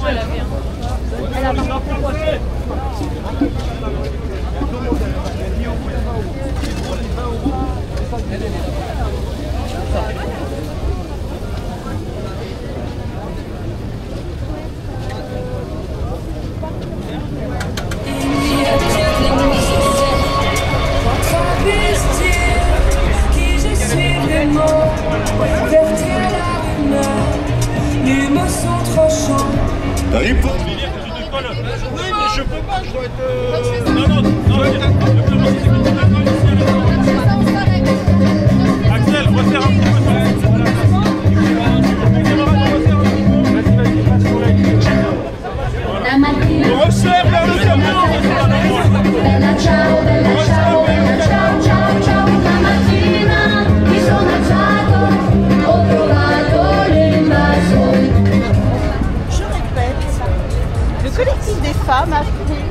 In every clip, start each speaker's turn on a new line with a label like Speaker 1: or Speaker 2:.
Speaker 1: elle avait elle a
Speaker 2: Oui, mais je peux pas, je dois être... Non. Axel, resserre un petit peu. Resserre vers le cerveau.
Speaker 3: Bella ciao, bella ciao, bella ciao, ciao, ciao. La mattina mi sono alzato, ho trovato l'invasore.
Speaker 4: Je répète, le collectif des femmes a pris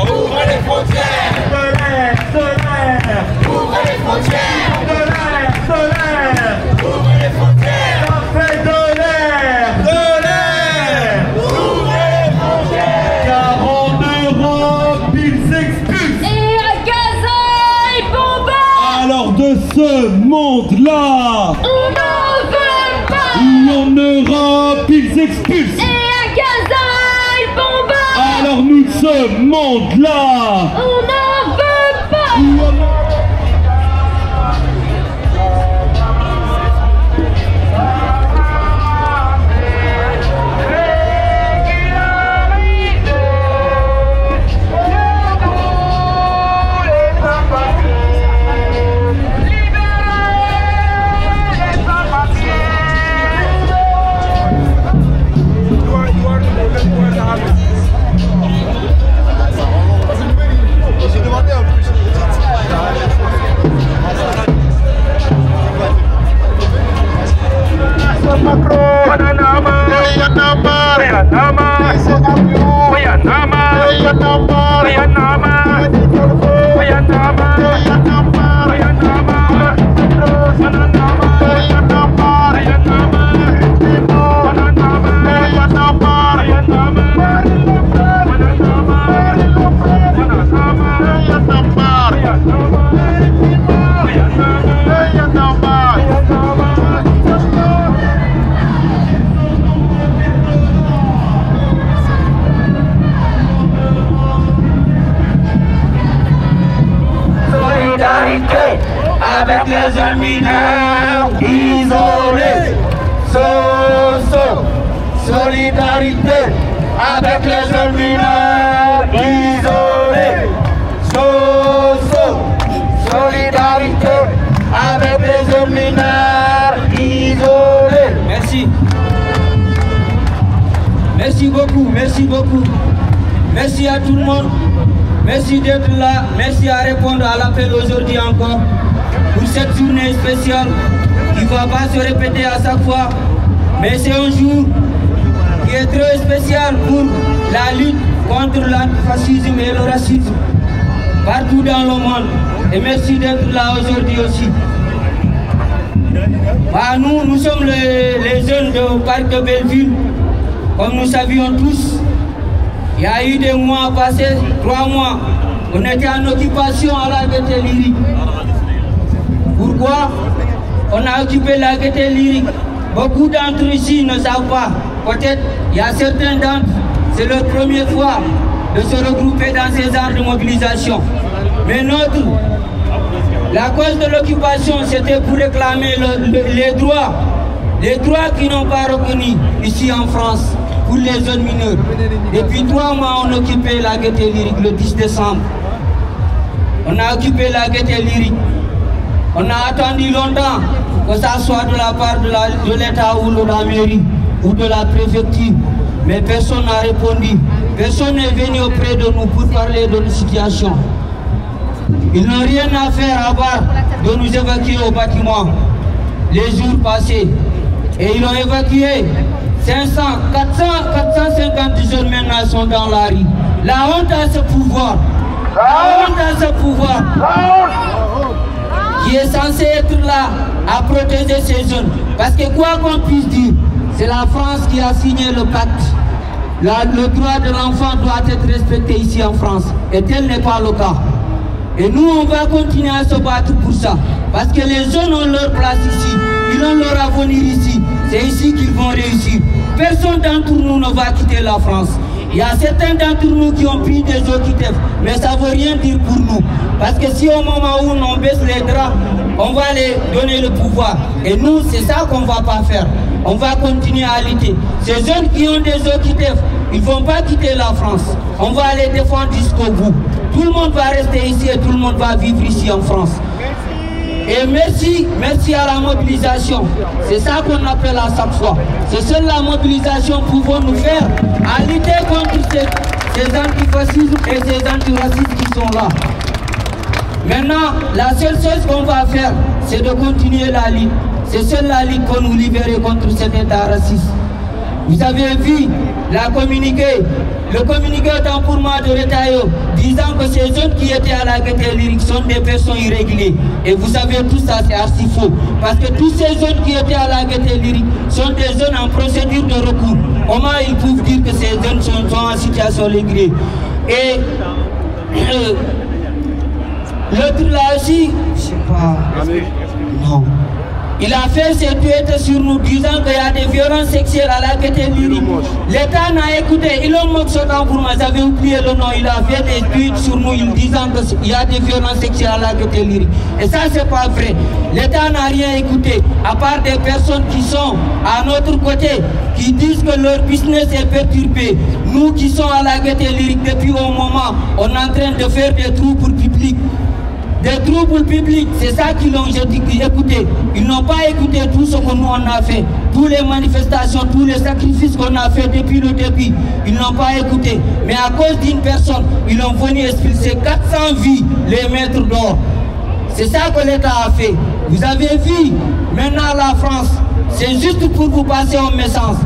Speaker 2: Ouvrez les frontières. Ouvrez les frontières. Ouvrez les frontières. Ça fait de l'air. Ouvrez les frontières. Car en Europe, ils expulsent.
Speaker 3: Et à Gaza, ils bombardent.
Speaker 2: Alors de ce monde-là,
Speaker 3: On n'en veut pas.
Speaker 2: où en Europe, ils expulsent.
Speaker 3: Et à Gaza, ils bombardent.
Speaker 2: Alors nous, ce monde-là,
Speaker 3: On n'en veut pas.
Speaker 2: où en j'ai demandé en plus. Avec les jeunes mineurs isolés, solidarité. Avec les jeunes mineurs isolés, solidarité. Avec les jeunes mineurs isolés.
Speaker 5: Merci. Merci beaucoup, merci beaucoup. Merci à tout le monde. Merci d'être là. Merci à répondre à l'appel aujourd'hui encore pour cette journée spéciale qui ne va pas se répéter à chaque fois. Mais c'est un jour qui est très spécial pour la lutte contre l'antifascisme et le racisme partout dans le monde. Et merci d'être là aujourd'hui aussi. Nous sommes les jeunes du parc de Belleville. Comme nous savions tous, il y a eu des mois passés, 3 mois, on était en occupation à la Gaîté Lyrique. Pourquoi on a occupé la Gaîté Lyrique? Beaucoup d'entre ici ne savent pas. Peut-être il y a certains d'entre, c'est leur première fois de se regrouper dans ces genres de mobilisation. Mais la cause de l'occupation, c'était pour réclamer les droits qui n'ont pas reconnu ici en France pour les jeunes mineurs. Depuis 3 mois, on occupait la Gaîté Lyrique le 10 décembre. On a occupé la Gaîté Lyrique. On a attendu longtemps que ça soit de la part de l'État ou de la mairie ou de la préfecture. Mais personne n'a répondu. Personne n'est venu auprès de nous pour parler de nos situations. Ils n'ont rien à faire à part de nous évacuer au bâtiment les jours passés. Et ils ont évacué 500, 450 jeunes maintenant sont dans la rue. La honte à ce pouvoir, La honte à ce pouvoir qui est censé être là à protéger ces jeunes. Parce que quoi qu'on puisse dire, c'est la France qui a signé le pacte. Le droit de l'enfant doit être respecté ici en France. Et tel n'est pas le cas. Et nous, on va continuer à se battre pour ça. Parce que les jeunes ont leur place ici. Ils ont leur avenir ici. C'est ici qu'ils vont réussir. Personne d'entre nous ne va quitter la France. Il y a certains d'entre nous qui ont pris des OQTF, mais ça ne veut rien dire pour nous. Parce que si au moment où on baisse les draps, on va les donner le pouvoir. Et nous, c'est ça qu'on ne va pas faire. On va continuer à lutter. Ces jeunes qui ont des OQTF, ils ne vont pas quitter la France. On va les défendre jusqu'au bout. Tout le monde va rester ici et tout le monde va vivre ici en France. Et merci à la mobilisation. C'est ça qu'on appelle à chaque fois. C'est seule la mobilisation pouvons nous faire à lutter contre ces antifascismes et ces antiracistes qui sont là. Maintenant, la seule chose qu'on va faire, c'est de continuer la lutte. C'est seule la lutte pour nous libérer contre cet état raciste. Vous avez vu le communiqué autant pour moi de Retailleau, disant que ces jeunes qui étaient à la Gaîté Lyrique sont des personnes irrégulières. Et vous savez tout ça, c'est archi faux. Parce que tous ces jeunes qui étaient à la Gaîté Lyrique sont des jeunes en procédure de recours. Comment ils peuvent dire que ces jeunes sont en situation régulière? Et l'autre là aussi, je sais pas. Non. Il a fait ses tweets sur nous disant qu'il y a des violences sexuelles à la Gaîté Lyrique. L'État n'a écouté. Elon Musk, pour moi, j'avais oublié le nom. Il a fait des tweets sur nous disant qu'il y a des violences sexuelles à la Gaîté Lyrique. Et ça, c'est pas vrai. L'État n'a rien écouté, à part des personnes qui sont à notre côté, qui disent que leur business est perturbé. Nous qui sommes à la Gaîté Lyrique depuis un moment, on est en train de faire des troubles publics. Des troubles publics, c'est ça qu'ils ont écouté. Ils n'ont pas écouté tout ce que nous on a fait. Toutes les manifestations, tous les sacrifices qu'on a fait depuis le début. Ils n'ont pas écouté. Mais à cause d'une personne, ils ont venu expulser 400 vies, les maîtres d'or. C'est ça que l'État a fait. Vous avez vu, maintenant la France, c'est juste pour vous passer un message.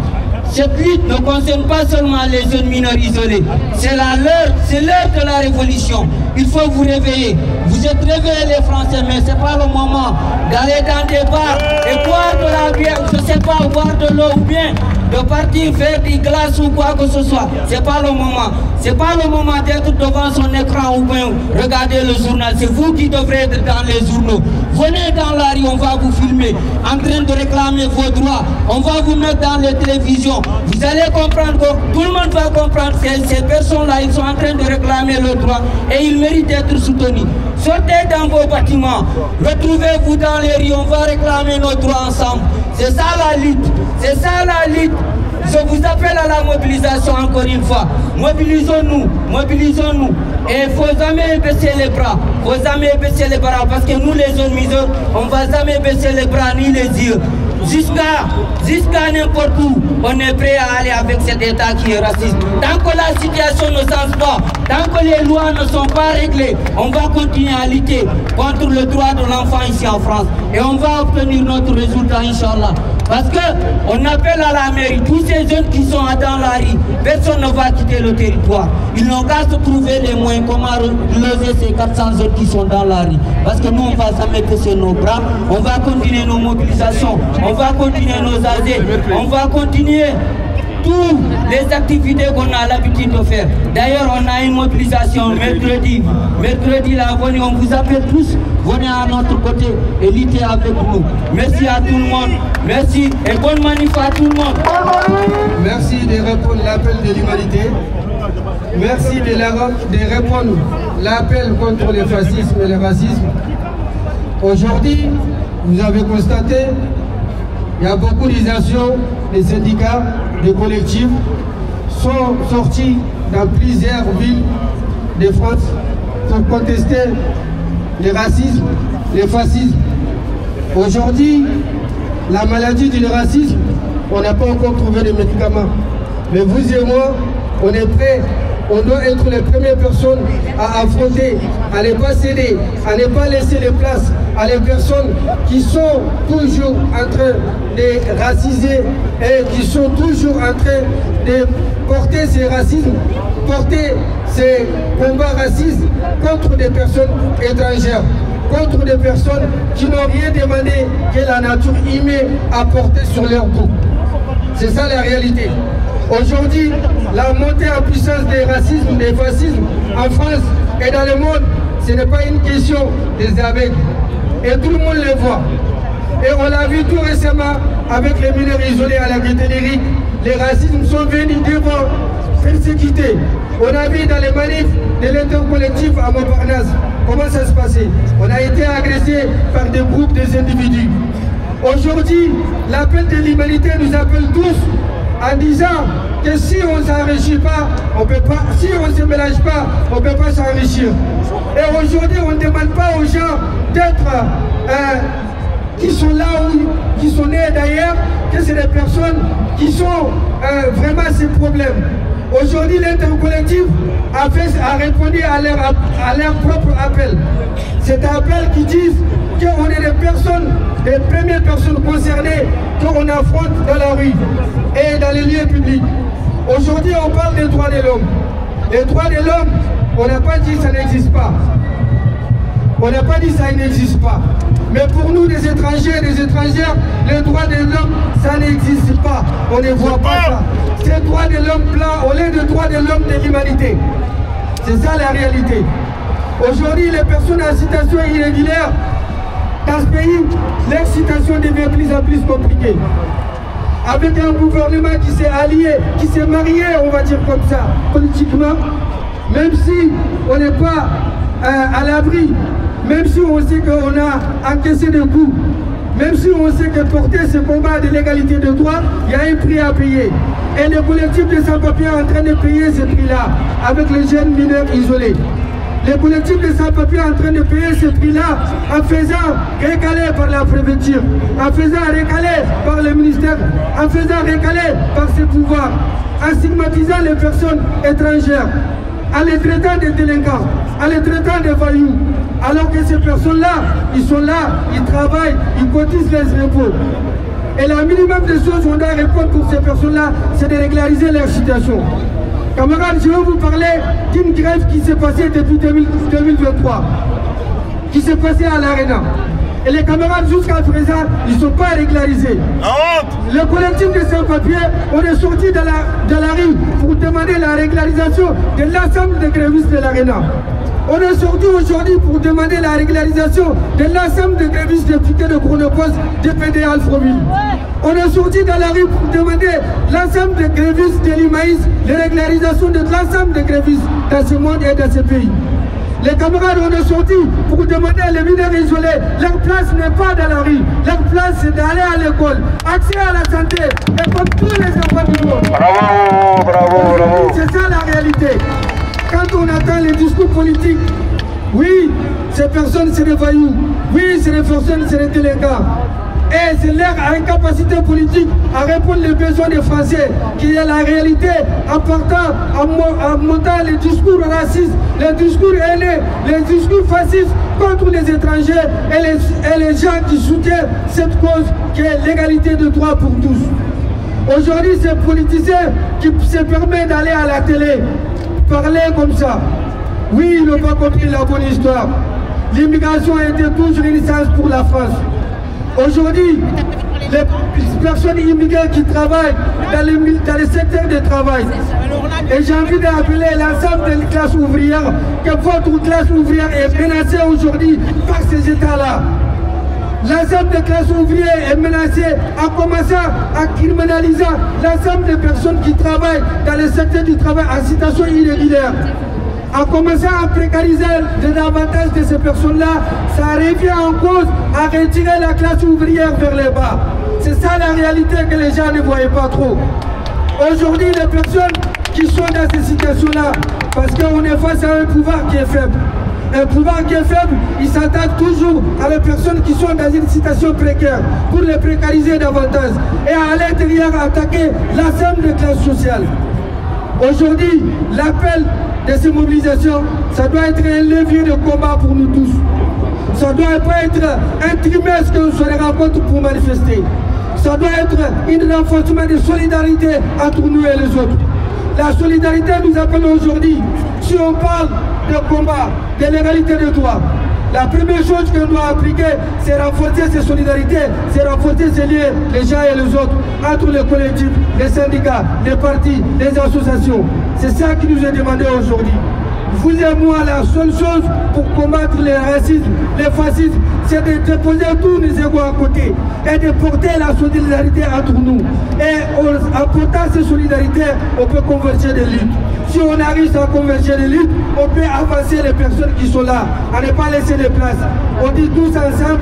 Speaker 5: Cette lutte ne concerne pas seulement les jeunes mineurs isolés. C'est l'heure de la révolution. Il faut vous réveiller. Vous êtes réveillés les Français, mais ce n'est pas le moment d'aller dans des bars et boire de la bière, je ne sais pas, boire de l'eau ou bien de partir faire des glaces ou quoi que ce soit. Ce n'est pas le moment. Ce n'est pas le moment d'être devant son écran ou bien regarder le journal. C'est vous qui devrez être dans les journaux. Venez dans la rue, on va vous filmer en train de réclamer vos droits. On va vous mettre dans les télévisions. Vous allez comprendre que tout le monde va comprendre que ces personnes-là, ils sont en train de réclamer leurs droits et ils méritent d'être soutenus. Sortez dans vos bâtiments, retrouvez-vous dans les rues, on va réclamer nos droits ensemble. C'est ça la lutte, c'est ça la lutte. Je vous appelle à la mobilisation encore une fois. Mobilisons-nous, mobilisons-nous. Et il ne faut jamais baisser les bras. Il ne faut jamais baisser les bras parce que nous les jeunes miseurs, on ne va jamais baisser les bras ni les yeux. Jusqu'à n'importe où, on est prêt à aller avec cet État qui est raciste. Tant que la situation ne change pas, tant que les lois ne sont pas réglées, on va continuer à lutter contre le droit de l'enfant ici en France. Et on va obtenir notre résultat, Inch'Allah. Parce qu'on appelle à la mairie, tous ces jeunes qui sont dans la rue, personne ne va quitter le territoire. Ils n'ont qu'à se trouver les moyens comment loger ces 400 jeunes qui sont dans la rue. Parce que nous, on ne va jamais baisser nos bras, on va continuer nos mobilisations, on va continuer nos AG, on va continuer toutes les activités qu'on a l'habitude de faire. D'ailleurs, on a une mobilisation mercredi. Mercredi, là, venez, on vous appelle tous. Venez à notre côté et luttez avec nous. Merci à tout le monde. Merci et bonne manif à tout le monde.
Speaker 6: Merci de répondre à l'appel de l'humanité. Merci de répondre à l'appel contre le fascisme et le racisme. Aujourd'hui, vous avez constaté il y a beaucoup d'initiations, des syndicats, des collectifs sont sortis dans plusieurs villes de France pour contester le racisme, le fascisme. Aujourd'hui, la maladie du racisme, on n'a pas encore trouvé de médicaments. Mais vous et moi, on est prêts. On doit être les premières personnes à affronter, à ne pas céder, à ne pas laisser de place à les personnes qui sont toujours en train de raciser et qui sont toujours en train de porter ce racisme, porter ces combats racistes contre des personnes étrangères, contre des personnes qui n'ont rien demandé que la nature humaine a porté sur leur dos. C'est ça la réalité. Aujourd'hui, la montée en puissance des racismes, des fascismes en France et dans le monde, ce n'est pas une question des aveugles. Et tout le monde le voit. Et on l'a vu tout récemment avec les mineurs isolés à la Guittellerie. Les racismes sont venus devant persécuter. On a vu dans les manifs de l'intercollectif à Montparnasse comment ça se passait. On a été agressé par des groupes, des individus. Aujourd'hui, l'appel de l'humanité nous appelle tous en disant que si on ne s'enrichit pas, on peut pas, si on ne se mélange pas, on ne peut pas s'enrichir. Et aujourd'hui, on ne demande pas aux gens d'être qui sont là ou qui sont nés d'ailleurs, que c'est des personnes qui sont vraiment ces problèmes. Aujourd'hui, l'intercollectif a répondu à leur propre appel. C'est un appel qui dit qu'on est des premières personnes concernées qu'on affronte dans la rue et dans les lieux publics. Aujourd'hui, on parle des droits de l'homme. Les droits de l'homme, on n'a pas dit que ça n'existe pas. On n'a pas dit que ça n'existe pas. Mais pour nous, des étrangers, des étrangères, les droits de l'homme, ça n'existe pas. On ne voit pas ça. C'est droits de l'homme blanc au lieu de droits de l'homme de l'humanité. C'est ça la réalité. Aujourd'hui, les personnes en situation irrégulière, dans ce pays, leur situation devient de plus en plus compliquée. Avec un gouvernement qui s'est allié, qui s'est marié, on va dire comme ça, politiquement, même si on n'est pas à l'abri, même si on sait qu'on a encaissé des coups, même si on sait que porter ce combat de l'égalité de droit, il y a un prix à payer. Et le collectif de sans-papiers est en train de payer ce prix-là, avec les jeunes mineurs isolés. Le collectif de sans-papiers est en train de payer ce prix-là en faisant récaler par la préfecture, en faisant récaler par le ministère, en faisant récaler par ses pouvoirs, en stigmatisant les personnes étrangères, en les traitant de délinquants, en les traitant de voyous, alors que ces personnes-là, ils sont là, ils travaillent, ils cotisent les impôts. Et le minimum des choses qu'on doit répondre pour ces personnes-là, c'est de régulariser leur situation. Camarades, je vais vous parler d'une grève qui s'est passée depuis 2023, qui s'est passée à l'Arena. Et les camarades, jusqu'à présent, ils ne sont pas régularisés. Le collectif de sans-papiers, on est sorti de la rue pour demander la régularisation de l'ensemble des grévistes de l'Arena. On est sorti aujourd'hui pour demander la régularisation de l'ensemble des grévistes députés de Chronopost, de PDA Alfroville. On est sorti dans la rue pour demander l'ensemble des grévistes de l'IMAïS, la régularisation de l'ensemble des grévistes dans ce monde et dans ce pays. Les camarades, on est sortis pour demander à les mineurs isolés, leur place n'est pas dans la rue, leur place c'est d'aller à l'école, accès à la santé, et comme tous les enfants du monde.
Speaker 2: Bravo, bravo, bravo.
Speaker 6: C'est ça la réalité. Quand on attend les discours politiques, oui, ces personnes c'est des voyous, oui, ces personnes c'est des délinquants. Et c'est leur incapacité politique à répondre aux besoins des Français qui est la réalité en partant, en montant les discours racistes, les discours haineux, les discours fascistes contre les étrangers et les gens qui soutiennent cette cause qui est l'égalité de droit pour tous. Aujourd'hui, ces politiciens qui se permettent d'aller à la télé, parler comme ça. Oui, ils n'ont pas compris la bonne histoire. L'immigration a été toujours une chance pour la France. Aujourd'hui, les personnes immigrées qui travaillent dans les secteurs de travail, et j'ai envie d'appeler l'ensemble des classes ouvrières, que votre classe ouvrière est menacée aujourd'hui par ces États-là. L'ensemble des classes ouvrières est menacée en commençant à criminaliser l'ensemble des personnes qui travaillent dans le secteur du travail en situation irrégulière. En commençant à précariser davantage de ces personnes-là, ça revient en cause à retirer la classe ouvrière vers le bas. C'est ça la réalité que les gens ne voyaient pas trop. Aujourd'hui, les personnes qui sont dans ces situations-là, parce qu'on est face à un pouvoir qui est faible. Un pouvoir qui est faible, il s'attaque toujours à les personnes qui sont dans une situation précaire pour les précariser davantage et à l'intérieur attaquer l'ensemble des classes sociales. Aujourd'hui, l'appel de ces mobilisations, ça doit être un levier de combat pour nous tous. Ça ne doit pas être un trimestre qu'on se rencontre pour manifester. Ça doit être un renforcement de solidarité entre nous et les autres. La solidarité nous appelle aujourd'hui si on parle de combat, de l'égalité de droits, la première chose qu'on doit appliquer, c'est renforcer ces solidarités, c'est renforcer ces liens, les uns et les autres, entre les collectifs, les syndicats, les partis, les associations. C'est ça qui nous est demandé aujourd'hui. Vous et moi, la seule chose pour combattre les racismes, les fascismes, c'est de déposer tous les égos à côté et de porter la solidarité entre nous. Et en portant ces solidarités, on peut converger des luttes. Si on arrive à converger les luttes, on peut avancer les personnes qui sont là, à ne pas laisser les places. On dit tous ensemble,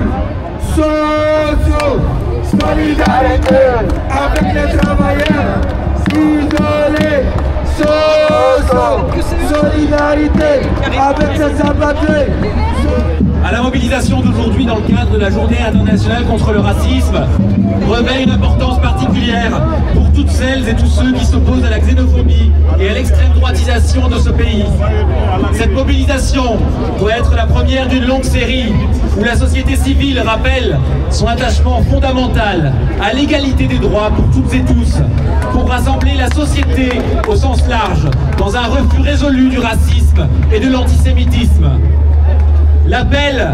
Speaker 6: solidarité avec les travailleurs isolés. Solidarité avec ces abattus.
Speaker 7: À la mobilisation d'aujourd'hui dans le cadre de la Journée internationale contre le racisme revêt une importance particulière pour toutes celles et tous ceux qui s'opposent à la xénophobie et à l'extrême droitisation de ce pays. Cette mobilisation doit être la première d'une longue série où la société civile rappelle son attachement fondamental à l'égalité des droits pour toutes et tous, pour rassembler la société au sens large dans un refus résolu du racisme et de l'antisémitisme. L'appel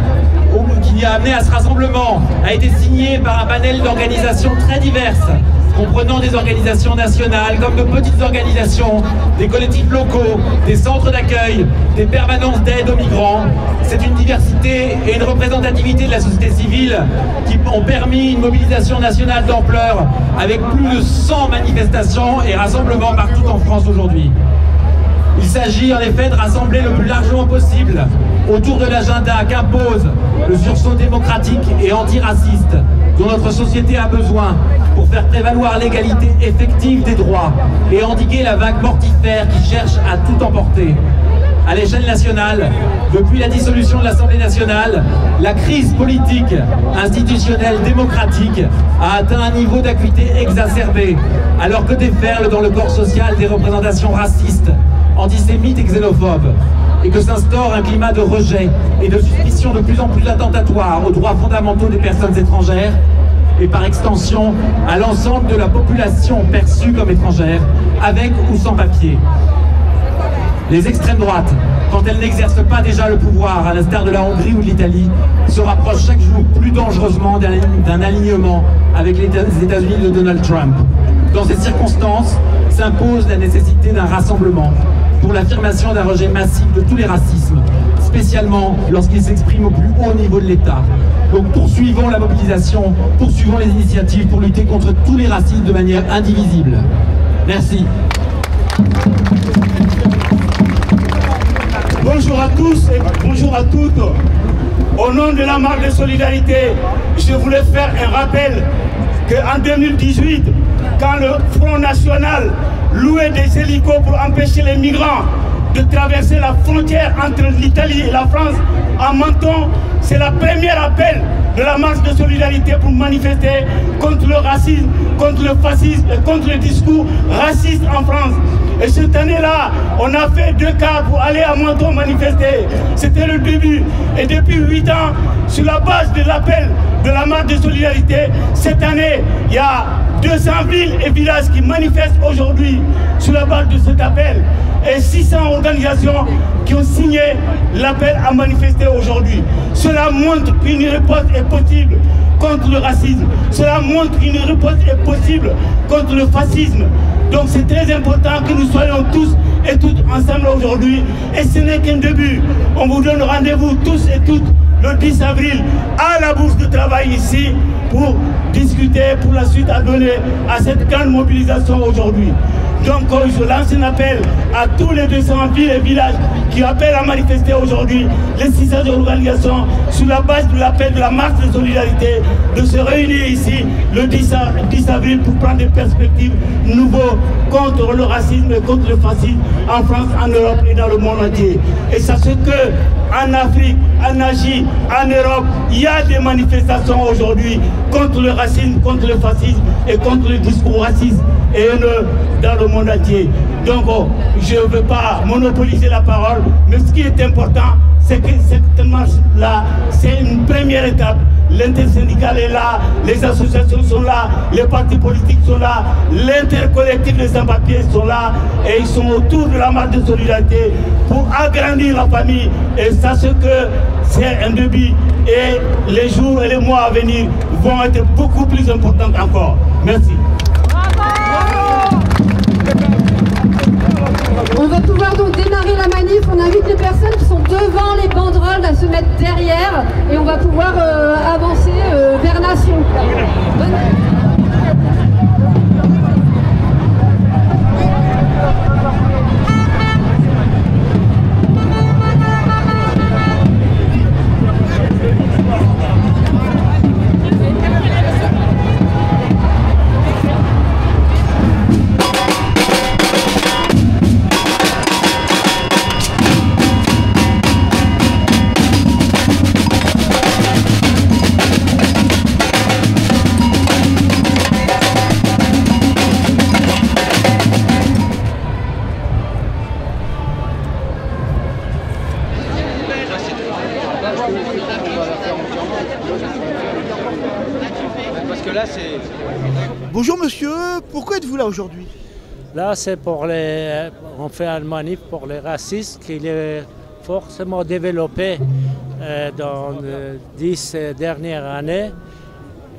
Speaker 7: qui a amené à ce rassemblement a été signé par un panel d'organisations très diverses, comprenant des organisations nationales comme de petites organisations, des collectifs locaux, des centres d'accueil, des permanences d'aide aux migrants. C'est une diversité et une représentativité de la société civile qui ont permis une mobilisation nationale d'ampleur avec plus de 100 manifestations et rassemblements partout en France aujourd'hui. Il s'agit en effet de rassembler le plus largement possible autour de l'agenda qu'impose le sursaut démocratique et antiraciste dont notre société a besoin pour faire prévaloir l'égalité effective des droits et endiguer la vague mortifère qui cherche à tout emporter. À l'échelle nationale, depuis la dissolution de l'Assemblée nationale, la crise politique, institutionnelle, démocratique a atteint un niveau d'acuité exacerbé, alors que déferlent dans le corps social des représentations racistes, antisémites et xénophobes, et que s'instaure un climat de rejet et de suspicion de plus en plus attentatoire aux droits fondamentaux des personnes étrangères, et par extension à l'ensemble de la population perçue comme étrangère, avec ou sans papier. Les extrêmes droites, quand elles n'exercent pas déjà le pouvoir, à l'instar de la Hongrie ou de l'Italie, se rapprochent chaque jour plus dangereusement d'un alignement avec les États-Unis de Donald Trump. Dans ces circonstances, s'impose la nécessité d'un rassemblement pour l'affirmation d'un rejet massif de tous les racismes, spécialement lorsqu'ils s'expriment au plus haut niveau de l'État. Donc poursuivons la mobilisation, poursuivons les initiatives pour lutter contre tous les racismes de manière indivisible. Merci.
Speaker 8: Bonjour à tous et bonjour à toutes. Au nom de la marche de solidarité, je voulais faire un rappel qu'en 2018, quand le Front National louait des hélicos pour empêcher les migrants de traverser la frontière entre l'Italie et la France en Menton, c'est la première appel de la marche de solidarité pour manifester contre le racisme, contre le fascisme et contre le discours raciste en France. Et cette année-là, on a fait 2 quarts pour aller à Menton manifester. C'était le début. Et depuis 8 ans, sur la base de l'appel de la marche de solidarité, cette année, il y a 200 villes et villages qui manifestent aujourd'hui sur la base de cet appel. Et 600 organisations qui ont signé l'appel à manifester aujourd'hui. Cela montre qu'une riposte est possible contre le racisme. Cela montre qu'une riposte est possible contre le fascisme. Donc c'est très important que nous soyons tous et toutes ensemble aujourd'hui. Et ce n'est qu'un début. On vous donne rendez-vous tous et toutes le 10 avril à la bourse de travail ici pour discuter pour la suite à donner à cette grande mobilisation aujourd'hui. Donc je lance un appel à tous les 200 villes et villages qui appellent à manifester aujourd'hui, les 600 organisations, sur la base de l'appel de la marche de solidarité, de se réunir ici le 10 avril pour prendre des perspectives nouvelles contre le racisme et contre le fascisme en France, en Europe et dans le monde entier. Et sachez qu'en Afrique, en Asie, en Europe, il y a des manifestations aujourd'hui contre le racisme, contre le fascisme et contre le discours raciste et haineux dans le monde entier. Donc je ne veux pas monopoliser la parole, mais ce qui est important, c'est que cette marche-là, c'est une première étape. L'intersyndicale est là, les associations sont là, les partis politiques sont là, l'intercollectif des sans-papiers sont là, et ils sont autour de la marche de solidarité pour agrandir la famille. Et sachez que c'est un début, et les jours et les mois à venir vont être beaucoup plus importants encore. Merci.
Speaker 1: On va pouvoir donc démarrer la manif. On invite les personnes qui sont devant les banderoles à se mettre derrière et on va pouvoir avancer vers Nation.
Speaker 9: Bonjour monsieur, pourquoi êtes-vous là aujourd'hui?
Speaker 10: Là, c'est pour on fait un manif pour les racistes qui est forcément développé dans les 10 dernières années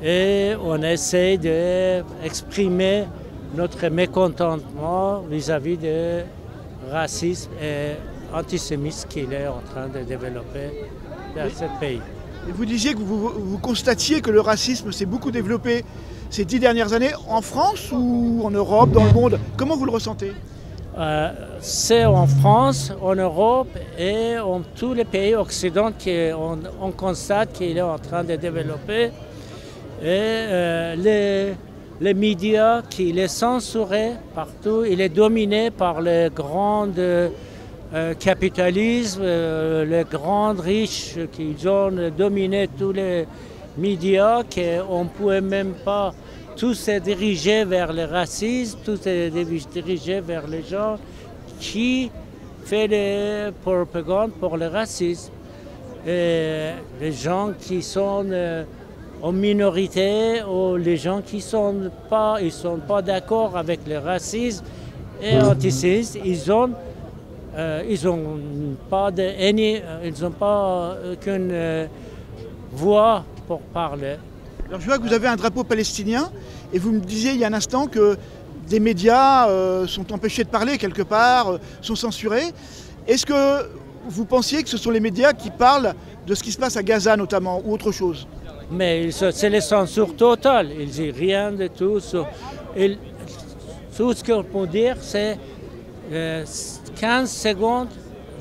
Speaker 10: et on essaie d'exprimer notre mécontentement vis-à-vis du racisme et antisémitisme qu'il est en train de développer dans ce pays.
Speaker 9: Et vous disiez que vous constatiez que le racisme s'est beaucoup développé ces 10 dernières années en France ou en Europe, dans le monde. Comment vous le ressentez?
Speaker 10: C'est en France, en Europe et en tous les pays occidentaux qu'on constate qu'il est en train de développer. Et les médias qui est censuré partout, il est dominé par le grand capitalisme, les grands riches qui ont dominé tous les médias, qu'on ne pouvait même pas tous se diriger vers le racisme, tous se diriger vers les gens qui font des propagandes pour le racisme. Et les gens qui sont en minorité ou les gens qui sont pas d'accord avec le racisme et l'antisémitisme, ils n'ont pas aucune voix pour parler.
Speaker 9: Alors je vois que vous avez un drapeau palestinien et vous me disiez il y a un instant que des médias sont empêchés de parler quelque part, sont censurés. Est-ce que vous pensiez que ce sont les médias qui parlent de ce qui se passe à Gaza notamment ou autre chose?
Speaker 10: Mais c'est la censure totale, ils ne disent rien de tout. Tout ce qu'on peut dire c'est 15 secondes,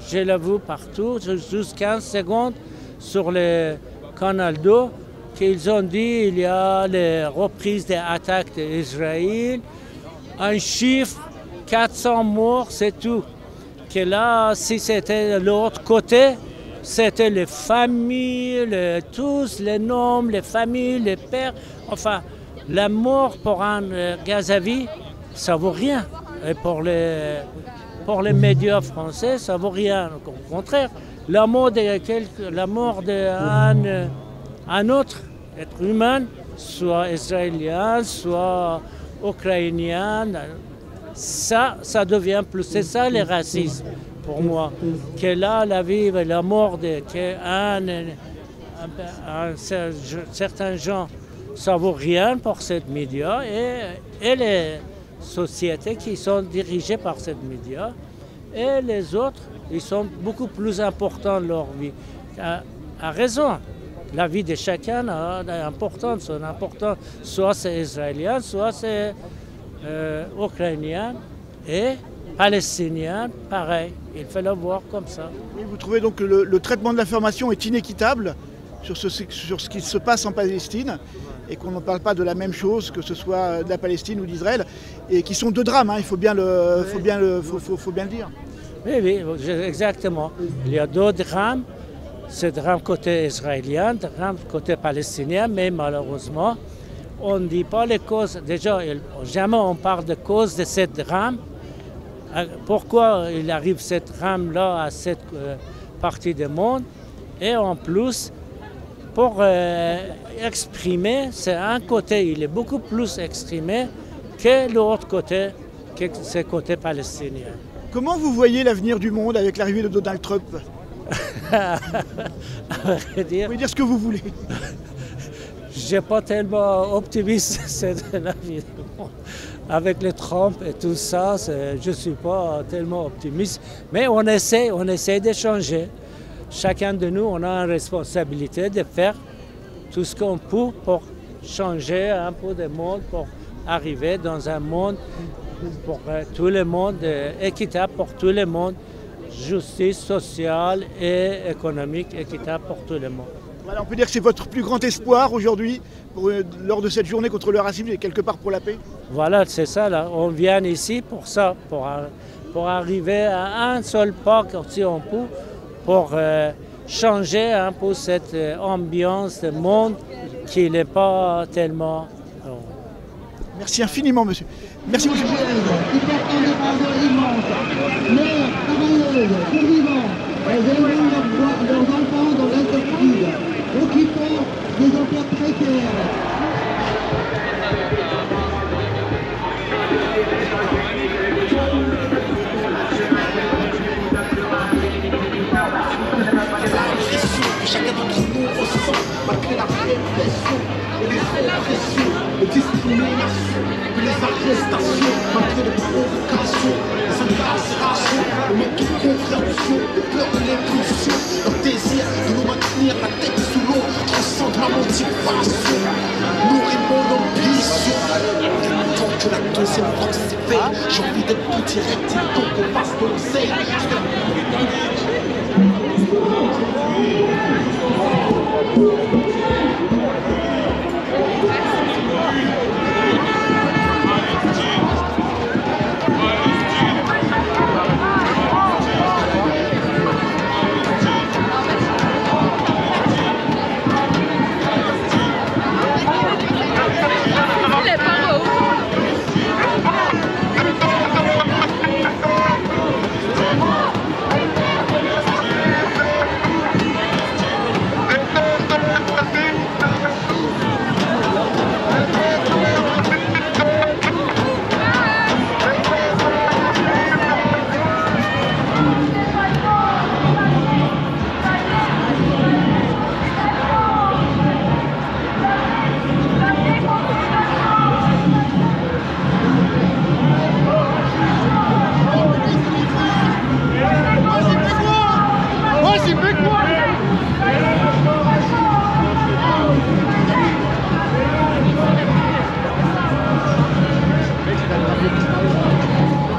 Speaker 10: je l'ai vu partout, juste 15 secondes sur le canal d'eau, qu'ils ont dit qu'il y a les reprises des attaques d'Israël, un chiffre, 400 morts, c'est tout. Que là, si c'était de l'autre côté, c'était les familles, tous les noms, les familles, les pères, enfin, la mort pour un Gazavi, ça vaut rien. Et pour les médias français, ça vaut rien. Au contraire, la mort d'un autre être humain, soit israélien, soit ukrainien, ça devient plus. C'est ça le racisme pour moi. Que là, la vie et la mort certains gens, ça vaut rien pour ces médias et les sociétés qui sont dirigées par ces médias et les autres, ils sont beaucoup plus importants dans leur vie. À raison. La vie de chacun est importante, soit c'est israélien, soit c'est ukrainien et palestinien, pareil. Il faut le voir comme ça.
Speaker 9: Et vous trouvez donc que le traitement de l'information est inéquitable sur ce qui se passe en Palestine et qu'on ne parle pas de la même chose, que ce soit de la Palestine ou d'Israël, et qui sont deux drames, hein, il faut bien le dire.
Speaker 10: Oui, exactement. Il y a deux drames. C'est drame côté israélien, drame côté palestinien, mais malheureusement, on ne dit pas les causes. Déjà, jamais on parle de cause de cette drame. Pourquoi il arrive cette drame-là à cette partie du monde. Et en plus, pour exprimer, c'est un côté, il est beaucoup plus exprimé que l'autre côté, que ce côté palestinien.
Speaker 9: Comment vous voyez l'avenir du monde avec l'arrivée de Donald Trump? Vous pouvez dire ce que vous voulez.
Speaker 10: Je n'ai pas tellement optimiste cette l'avenir. Avec les Trump et tout ça, je ne suis pas tellement optimiste. Mais on essaie de changer. Chacun de nous, on a une responsabilité de faire tout ce qu'on peut pour changer un peu le monde, pour arriver dans un monde pour tout le monde, équitable pour tout le monde, justice sociale et économique équitable pour tout le monde.
Speaker 9: Voilà, on peut dire que c'est votre plus grand espoir aujourd'hui, lors de cette journée contre le racisme et quelque part pour la paix?
Speaker 10: Voilà, c'est ça, là. On vient ici pour ça, pour arriver à un seul pas, si on peut, pour changer un peu cette ambiance de monde qui n'est pas tellement...
Speaker 9: Merci infiniment, monsieur. Merci beaucoup.
Speaker 11: Occupant des emplois précaires.
Speaker 12: Chacun d'entre nous ressent, malgré la répression et les oppressions, les discriminations, les arrestations, malgré les provocations, les incarcérations, le manque de compréhension, les peurs de l'impulsion, leur désir de nous maintenir la tête sous l'eau, transcende ma motivation, nourrit mon ambition. Tant que la deuxième fois c'est fait, j'ai envie d'être plus direct, il faut qu'on passe de l'oseille.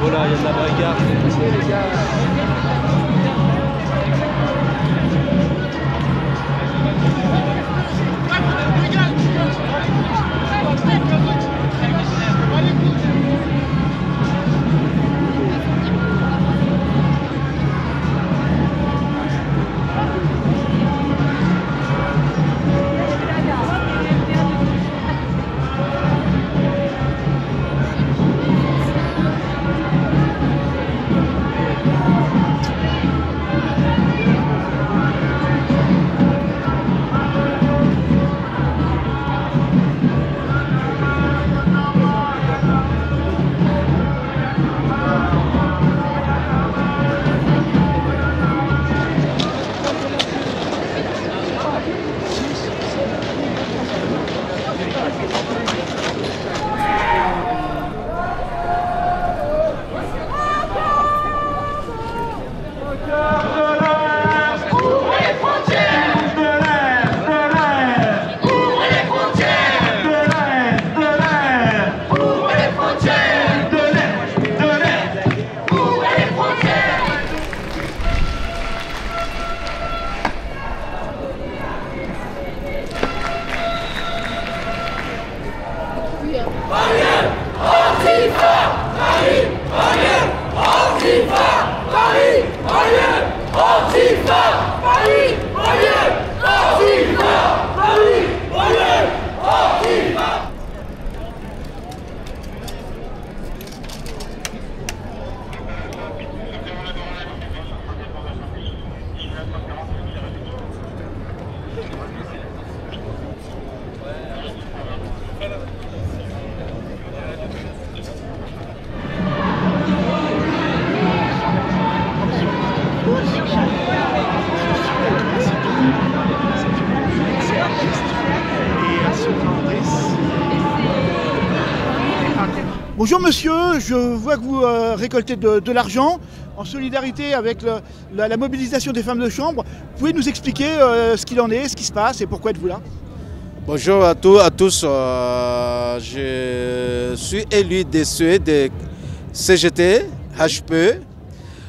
Speaker 2: Voilà, il y a de la bagarre. Les gars.
Speaker 3: Paris, Paris, Paris,
Speaker 9: Bonjour monsieur, je vois que vous récoltez de l'argent en solidarité avec la mobilisation des femmes de chambre. Vous pouvez nous expliquer ce qu'il en est, ce qui se passe et pourquoi êtes-vous là?
Speaker 13: Bonjour à tous. Je suis élu de CGT, HP.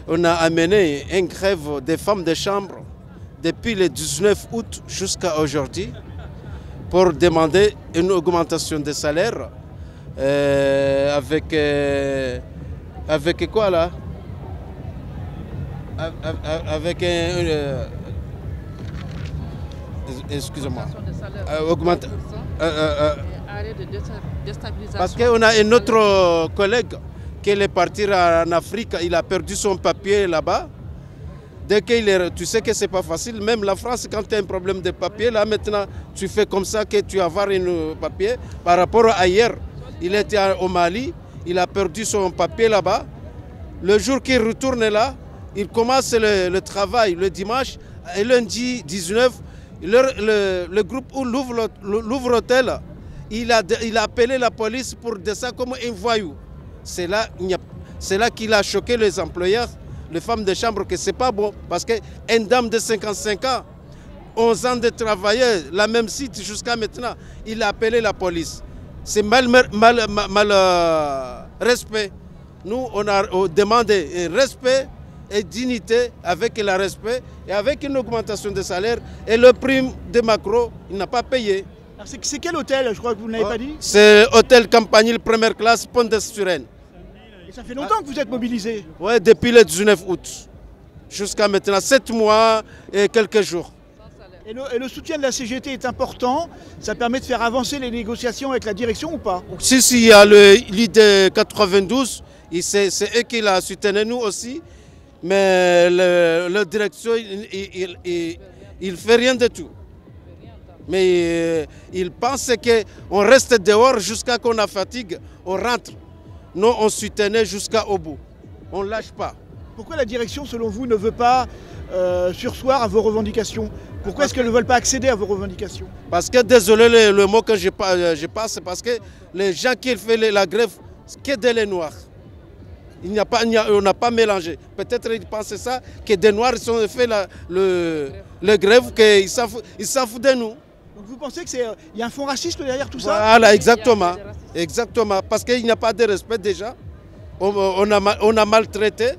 Speaker 13: On a amené une grève des femmes de chambre depuis le 19 août jusqu'à aujourd'hui pour demander une augmentation des salaires avec quoi là? Avec excusez-moi. Parce qu'on a un autre collègue qui est parti en Afrique, il a perdu son papier là-bas. Dès qu'il est, tu sais que c'est pas facile, même la France, quand tu as un problème de papier, là maintenant, tu fais comme ça que tu vas avoir un papier. Par rapport à hier, il était au Mali, il a perdu son papier là-bas. Le jour qu'il retourne là, il commence le travail le dimanche, et lundi 19, le groupe où l'ouvre-hôtel, il a appelé la police pour descendre comme un voyou. C'est là qu'il a choqué les employeurs, les femmes de chambre, que c'est pas bon. Parce qu'une dame de 55 ans, 11 ans de travailler, la même site jusqu'à maintenant, il a appelé la police. C'est mal respect. Nous, on a demandé un respect et dignité avec le respect et avec une augmentation de salaire. Et le prime de Macron, il n'a pas payé.
Speaker 9: C'est quel hôtel? Je crois que vous n'avez pas dit.
Speaker 13: C'est hôtel Campanile première classe, Pont d'Esturen.
Speaker 9: Et ça fait longtemps que vous êtes mobilisé?
Speaker 13: Oui, depuis le 19 août. Jusqu'à maintenant, 7 mois et quelques jours.
Speaker 9: Et le soutien de la CGT est important. Ça permet de faire avancer les négociations avec la direction ou pas?
Speaker 13: Si, il y a l'idée 92, c'est eux qui la soutenu nous aussi. Mais la direction, il ne fait rien de tout. Mais il pense qu'on reste dehors jusqu'à qu'on a fatigue, on rentre. Nous, on soutenait jusqu'au bout. On ne lâche pas.
Speaker 9: Pourquoi la direction, selon vous, ne veut pas surseoir à vos revendications? Pourquoi est-ce qu'elle ne veut pas accéder à vos revendications?
Speaker 13: Parce que, désolé le mot que je passe, c'est parce que les gens qui font la grève, c'est que des noirs. On n'a pas mélangé. Peut-être qu'ils pensent ça, que des noirs ont fait le grève, qu'ils s'en foutent de nous.
Speaker 9: Donc vous pensez qu'il y a un fond raciste derrière tout ça?
Speaker 13: Voilà, exactement. Exactement. Parce qu'il n'y a pas de respect déjà. On a maltraité.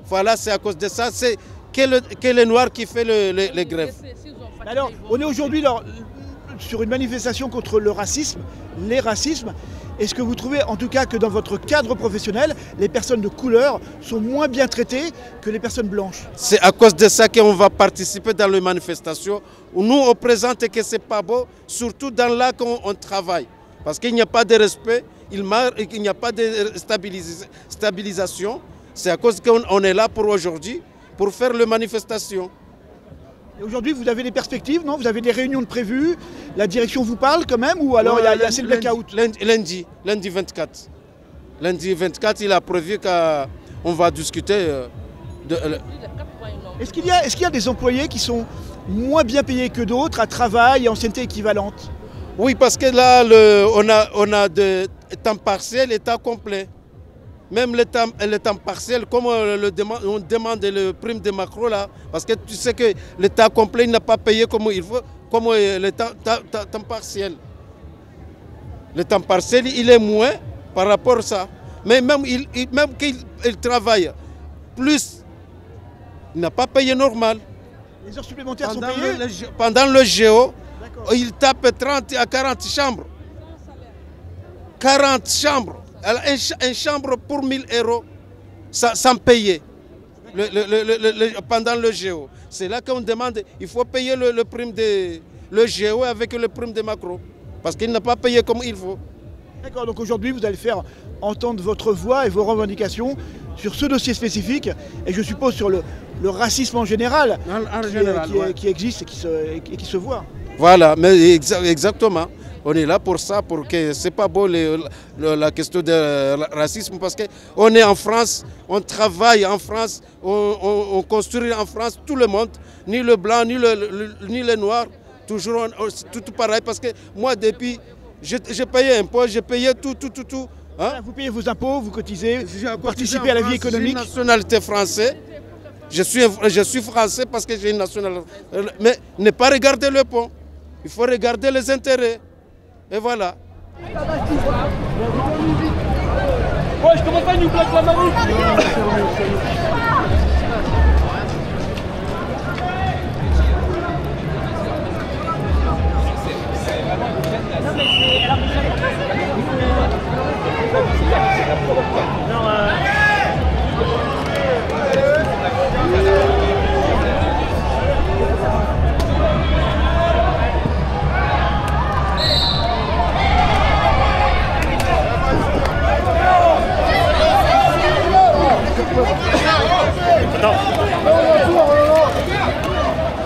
Speaker 13: Voilà, c'est à cause de ça. C'est que les noirs qui font les grèves.
Speaker 9: Alors, on est aujourd'hui sur une manifestation contre le racisme, les racismes. Est-ce que vous trouvez en tout cas que dans votre cadre professionnel, les personnes de couleur sont moins bien traitées que les personnes blanches?
Speaker 13: C'est à cause de ça qu'on va participer dans les manifestations. Nous, on présente que ce n'est pas beau, surtout dans là qu'on travaille. Parce qu'il n'y a pas de respect, il n'y a pas de stabilisation. C'est à cause qu'on est là pour aujourd'hui, pour faire les manifestations.
Speaker 9: Et aujourd'hui, vous avez des perspectives, non? Vous avez des réunions de prévues? La direction vous parle quand même? Ou alors il y a assez de blackout?
Speaker 13: Lundi 24. Lundi 24, il a prévu qu'on va discuter.
Speaker 9: Est-ce qu'il y a des employés qui sont moins bien payés que d'autres à travail et ancienneté équivalente?
Speaker 13: Oui, parce que là, on a de temps partiel et temps complet. Même le temps partiel, comme on demande le prime de Macron là, parce que tu sais que le temps complet n'a pas payé comme il faut, comme le temps partiel. Le temps partiel, il est moins par rapport à ça. Mais même qu'il travaille plus, il n'a pas payé normal.
Speaker 9: Les heures supplémentaires sont payées?
Speaker 13: Pendant le géo, il tape 30 à 40 chambres. 40 chambres. Une chambre pour 1000 € sans payer pendant le géo. C'est là qu'on demande, il faut payer le prime de le géo avec le prime de Macron. Parce qu'il n'a pas payé comme il faut.
Speaker 9: D'accord, donc aujourd'hui vous allez faire entendre votre voix et vos revendications sur ce dossier spécifique et je suppose sur le racisme en général, qui existe et qui se voit.
Speaker 13: Voilà, mais exactement. On est là pour ça, pour que c'est pas beau la question du racisme, parce qu'on est en France, on travaille en France, on construit en France tout le monde, ni le blanc, ni le noir, toujours tout pareil, parce que moi depuis, j'ai payé un peu, j'ai payé tout, Hein?
Speaker 9: Vous payez vos impôts, vous cotisez, vous participez à la vie économique.
Speaker 13: J'ai une nationalité française. Je suis français parce que j'ai une nationalité. Mais ne pas regarder le pont. Il faut regarder les intérêts. Et voilà.
Speaker 2: Ouais, je commence pas à nous bloquer la manif.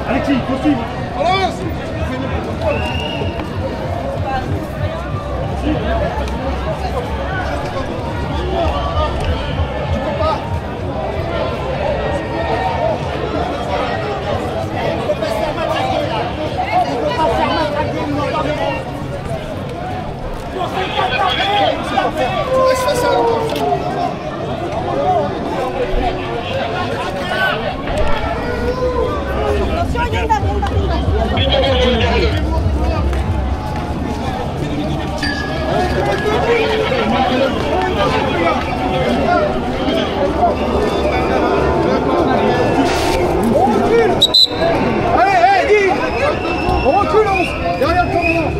Speaker 2: Alexis, poursuis.
Speaker 12: On recule, derrière le commandant.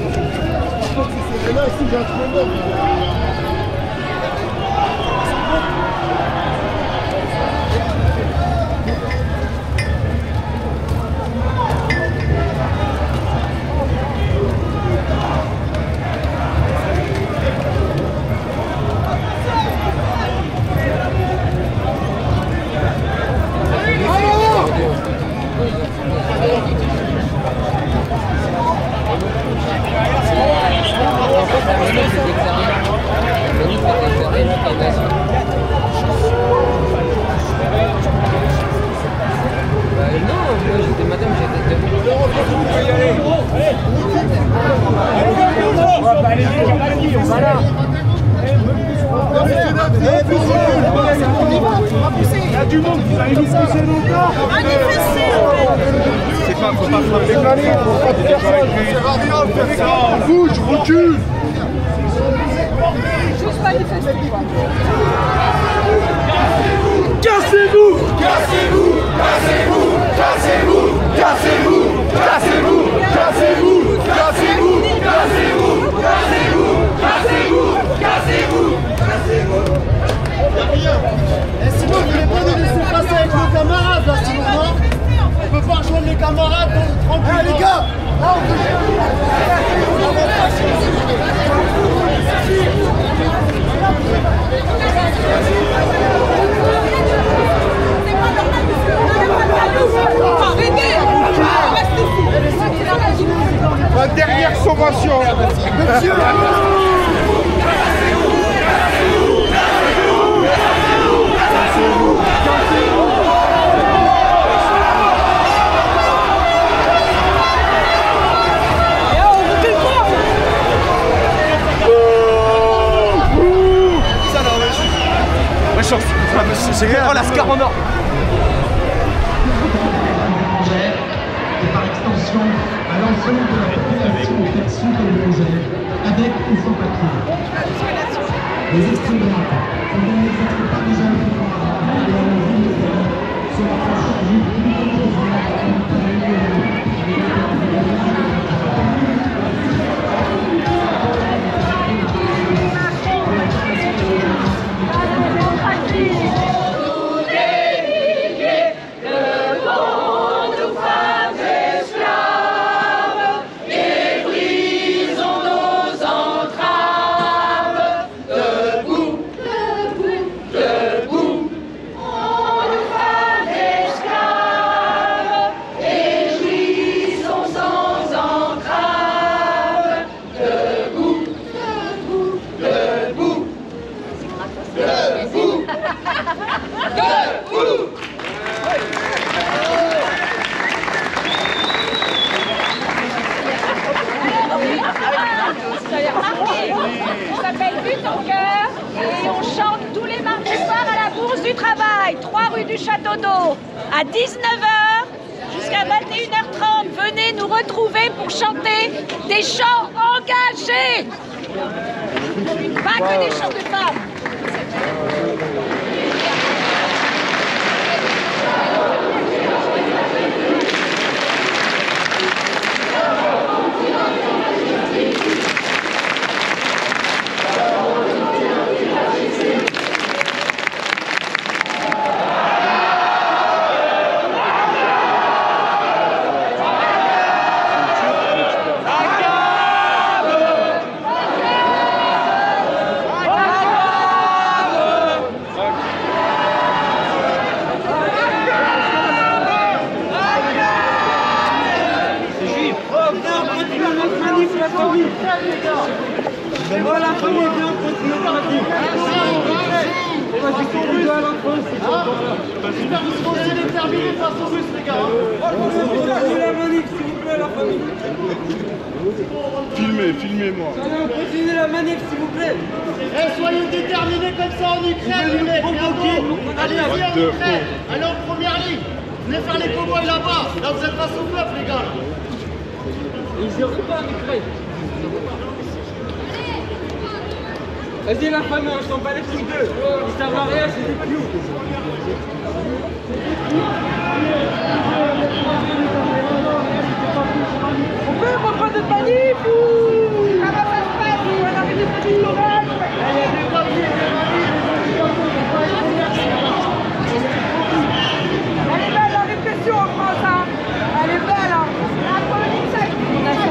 Speaker 12: C'est là, ici, j'ai un trou mort. Il y a du monde, vous allez nous pousser longtemps. C'est pas, faut pas frapper. Faut pas de personne. Bouge, recule. Cassez-vous! Cassez-vous! Cassez-vous! Cassez-vous! Cassez-vous! Cassez-vous! Cassez-vous! Cassez-vous! Cassez-vous! Cassez-vous! Cassez-vous! Cassez-vous! Cassez-vous! Et sinon, vous voulez pas nous laisser passer avec nos camarades là, sinon non? On peut pas rejoindre les camarades tranquillement. Ah les gars! Là on peut... La dernière sommation. Monsieur. C'est oh la scar en or.
Speaker 11: Et par extension à l'ensemble de la population de Perçu comme vous êtes, avec ou sans papier. Les extrêmes droites ont donné presque pas déjà le pouvoir et la ville de Paris sur la façade du plus
Speaker 3: Debout,
Speaker 14: à 19h jusqu'à 21h30. Venez nous retrouver pour chanter des chants engagés. Pas que des chants de femmes.
Speaker 2: Filmez-moi.
Speaker 15: On continue la manif, s'il vous plaît.
Speaker 16: Soyez déterminés comme ça en Ukraine, les mecs. Allez-y en Ukraine. Allez en première ligne. Venez faire les combats là-bas. Là, vous êtes face au peuple, les gars.
Speaker 15: Ils iront pas en Ukraine. Vas-y, la famille, je t'en bats les couilles d'eux. Ils servent à rien, c'est des clous. On peut pas de manif ou... Comment ça se passe? On arrive des petits orages. Elle est belle la répression en France, hein. Elle est belle, hein. La police, on a ça.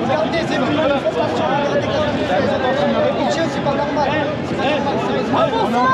Speaker 16: Regardez, c'est plus une manifestation, regardez quand vous êtes en train de me répliquer, c'est pas normal. C'est pas normal, sérieusement.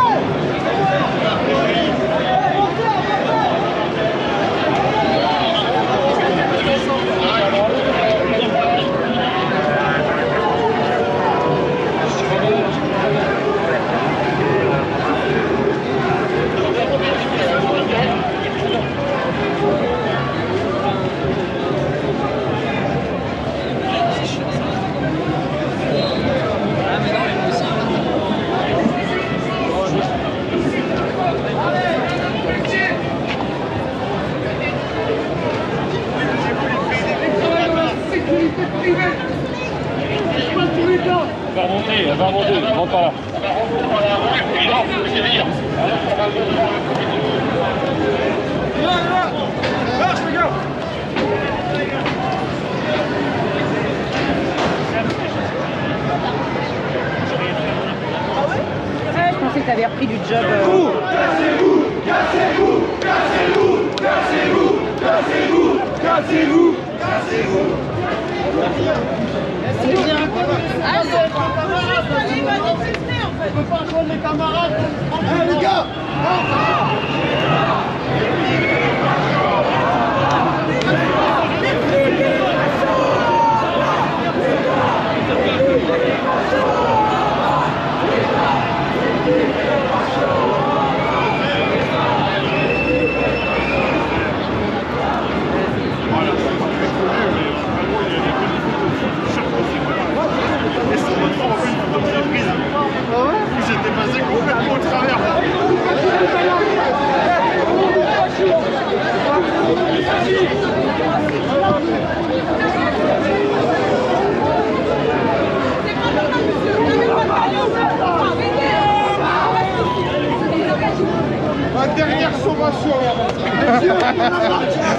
Speaker 2: Elle va remonter, rentre par là. Marche les gars.
Speaker 4: Je pensais que tu avais repris du job.
Speaker 16: Cassez-vous, cassez-vous, cassez-vous, cassez-vous, cassez-vous, cassez-vous, cassez-vous.
Speaker 4: C'est bien.
Speaker 16: Allez, manifester en fait. On peut pas joindre les camarades. Les gars.
Speaker 2: J'étais passé complètement au travers.
Speaker 16: Ma dernière sommation.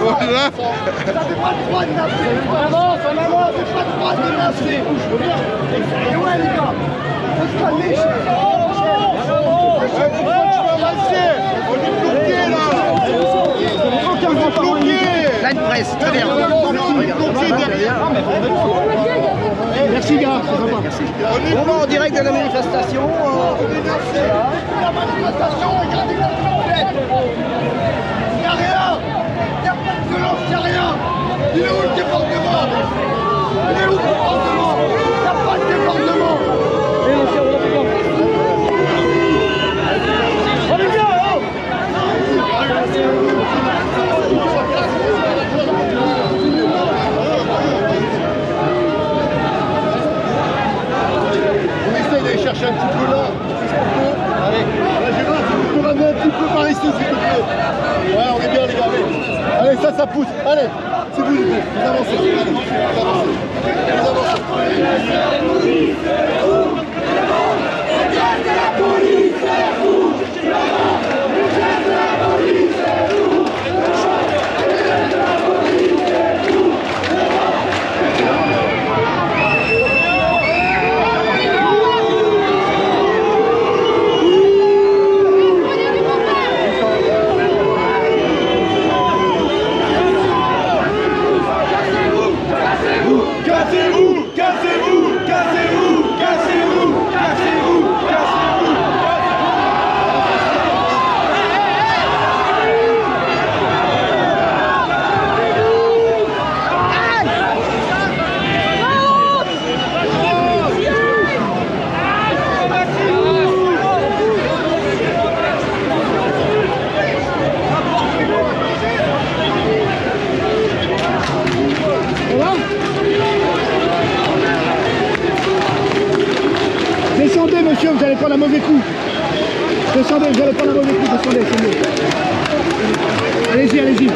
Speaker 2: Voilà.
Speaker 16: Vous n'avez pas le droit de nasser. On avance, vous n'avez pas le droit de nasser. Et ouais les gars, faut se calmer.
Speaker 2: Pourquoi tu vas masser? On est bloqué là. On est bloqué.
Speaker 16: Là une presse, très bien. Merci gars, c'est sympa. On va en direct de la manifestation. La manifestation, regardez la tempête. Il n'y a rien. Il n'y a pas de violence, il n'y a rien. Il est où le département? est où le débordement? Il n'y a pas de débordement. On est bien, oh! On essaye d'aller chercher un petit peu là. Allez, j'ai voir si vous pouvez ramener un petit peu par ici, s'il te plaît. Ouais, on est bien, les gars. Allez, ça pousse. Allez, c'est vous, vous avancez. Allez, vous avancez. Descendez, monsieur, vous allez prendre un mauvais coup. Descendez, vous allez prendre un mauvais coup. Descendez, c'est mieux. Allez-y, allez-y.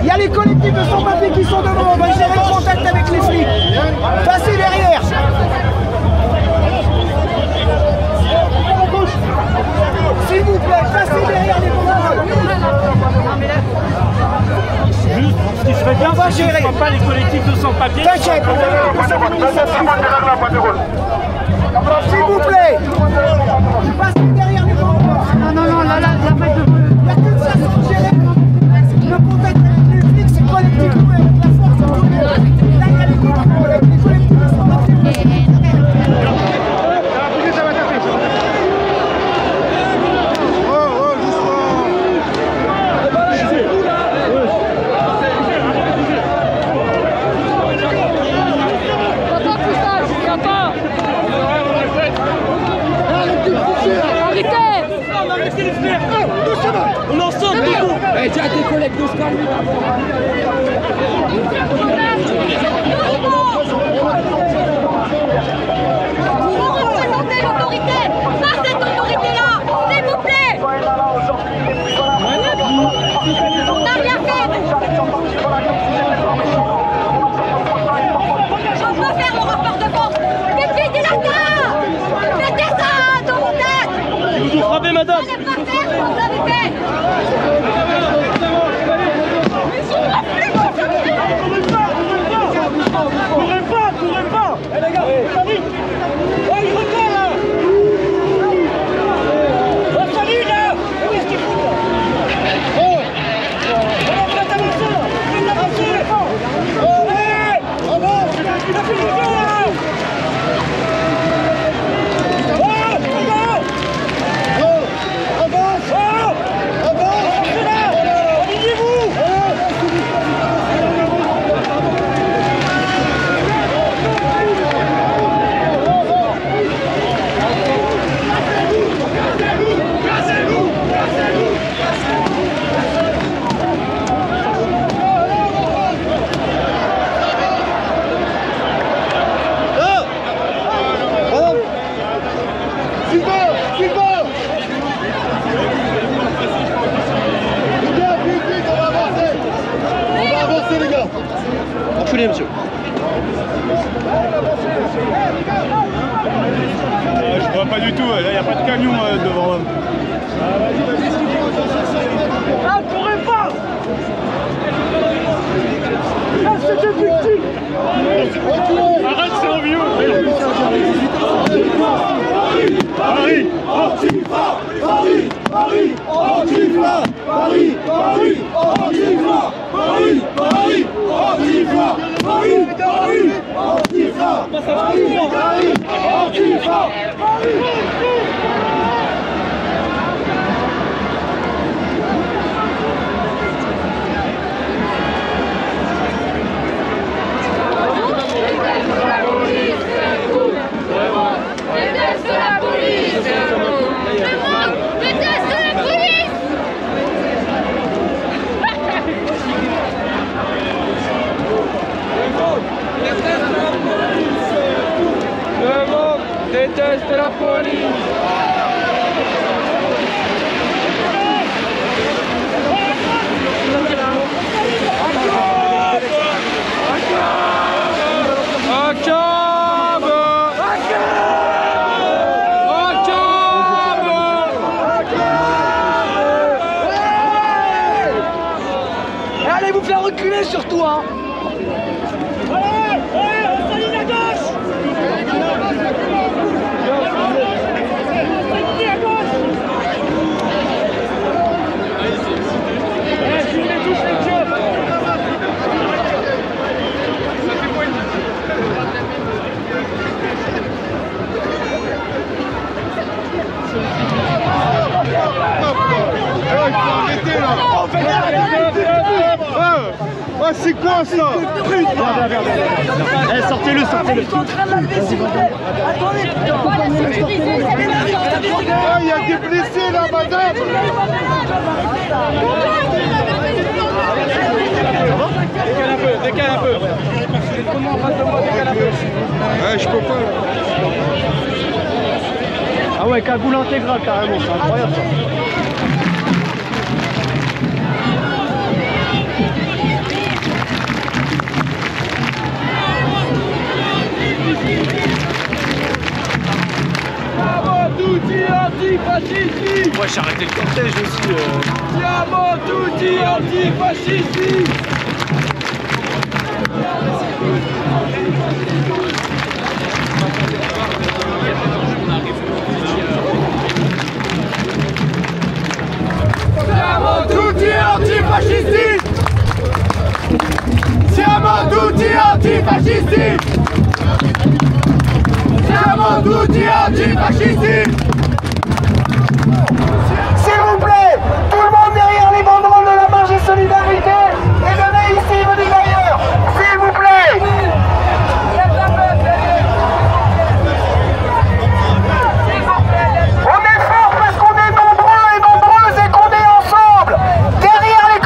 Speaker 16: Il y a les collectifs de sans-papiers qui sont devant, on va gérer le contact avec les flics. Passez derrière. S'il vous plaît, passez derrière les banderoles.
Speaker 17: Juste, ce qui serait bien, c'est que ce ne soient pas les collectifs de sans-papiers.
Speaker 16: T'inquiète, s'il vous plaît. Passez derrière les banderoles. Non, là, la main de... Il y a qu'une façon de gérer le contact avec les flics, c'est collectivement avec la force de tout le monde. Là, il y a les collectifs de sans-papiers.
Speaker 18: Dis à tes collègues de se calmer d'abord.
Speaker 14: Vous représentez l'autorité, pas cette autorité-là, s'il vous plaît. On n'a rien fait. On peut faire le rapport de force. Mais mettez la terre. Mettez ça dans vos têtes.
Speaker 17: Vous frappez, madame.
Speaker 14: Vous n'allez pas faire ce que vous avez fait.
Speaker 17: Courez pas. Eh les gars, salut. Oh, il repart là. Oh, salut là. Qu'est-ce qu'il fout là? Oh, faites avancer là. Faites avancer. Oh, ouais. Avance. Il a fait le jeu là. Oh, avance. Avance là. Alignez-vous.
Speaker 18: Enculé, monsieur.
Speaker 2: Je vois pas du tout, là il n'y a pas de camion devant.
Speaker 17: Ah, courez pas. Ah, c'était victime.
Speaker 2: Arrête, c'est en vieux. Paris, Antifa, Paris, Antifa, Paris, Antifa, Paris, Antifa, Paris, Antifa, Antifa,
Speaker 18: Déteste la police.
Speaker 17: Allez vous faire reculer surtout, hein. Allez, on s'aligne à gauche.
Speaker 2: Oh, c'est quoi ça?
Speaker 17: Eh, sortez-le. Ils sont en train de la lever, s'il vous plaît. Attendez, putain.
Speaker 2: Oh, il y a des blessés là, madame.
Speaker 17: Décale un peu. Comment en face de moi, décale un peu.
Speaker 2: Ouais, je peux pas.
Speaker 17: Ah ouais, cagoule intégrale carrément, c'est incroyable ça.
Speaker 18: Antifascisme.
Speaker 17: Ouais, j'ai arrêté le cortège aussi.
Speaker 18: Siamo tutti antifascisti.
Speaker 2: Siamo tutti antifascisti. Siamo tutti antifascisti. Siamo tutti antifascisti.
Speaker 16: S'il vous plaît, tout le monde derrière les banderoles de la marche de solidarité et venez ici, venez d'ailleurs, s'il vous plaît. On est fort parce qu'on est nombreux et nombreuses et qu'on est ensemble. Derrière les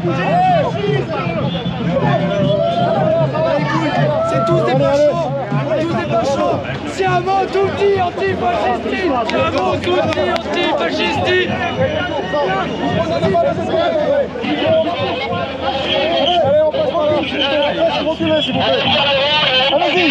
Speaker 16: C'est tous des fachos. Tous des fachos. Siamo tutti antifascisti. Siamo tutti antifascisti.
Speaker 2: Allez, on passe par là. Reculez, s'il vous plaît. Allez-y.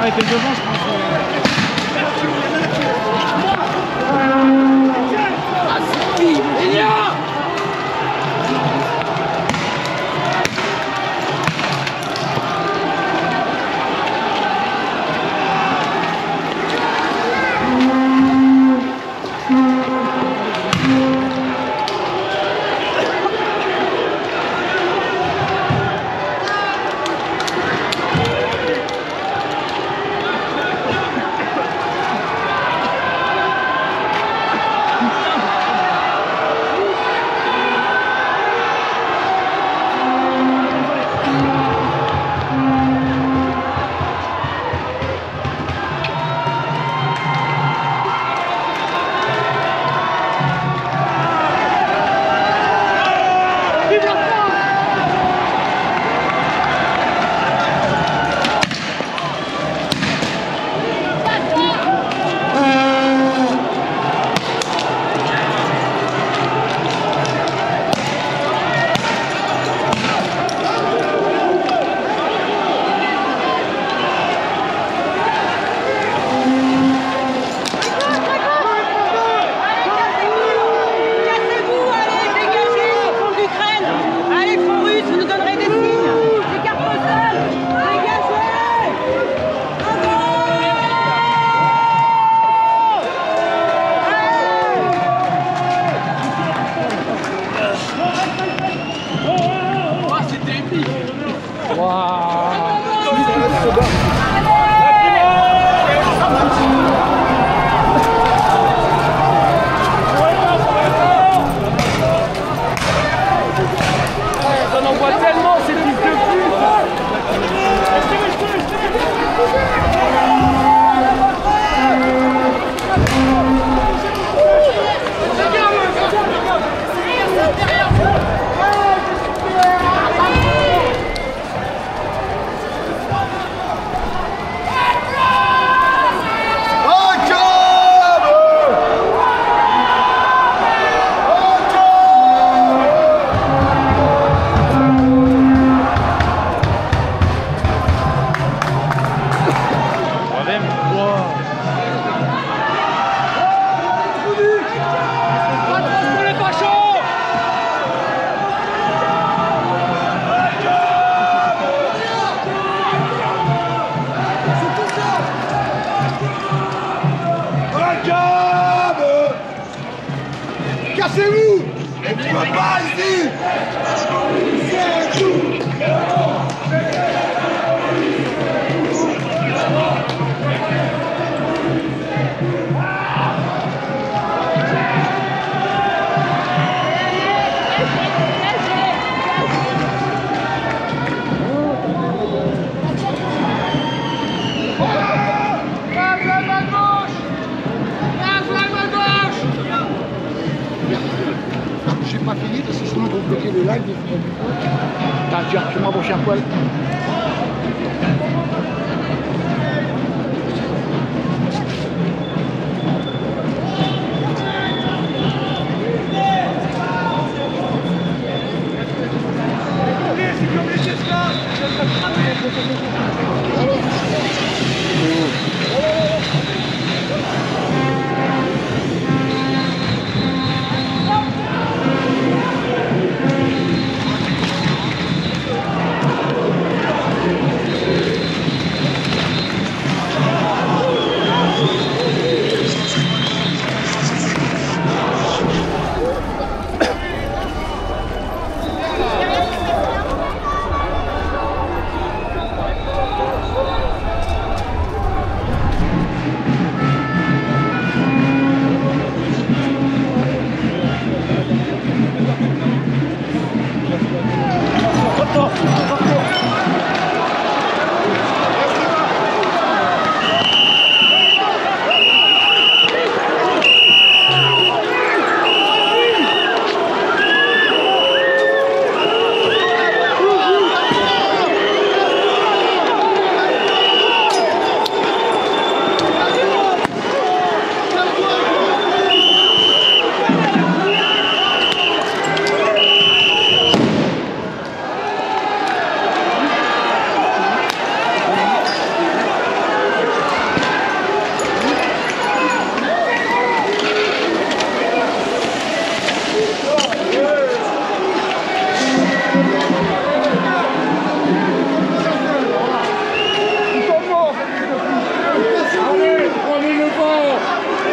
Speaker 19: Arrêtez devant, je pense.
Speaker 2: Cassez-vous! On ne peut pas ici! C'est tout!
Speaker 17: Viens,
Speaker 16: bloquer le live. Tiens, fais-moi mon chien poil.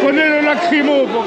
Speaker 18: Prenez le lacrymo pour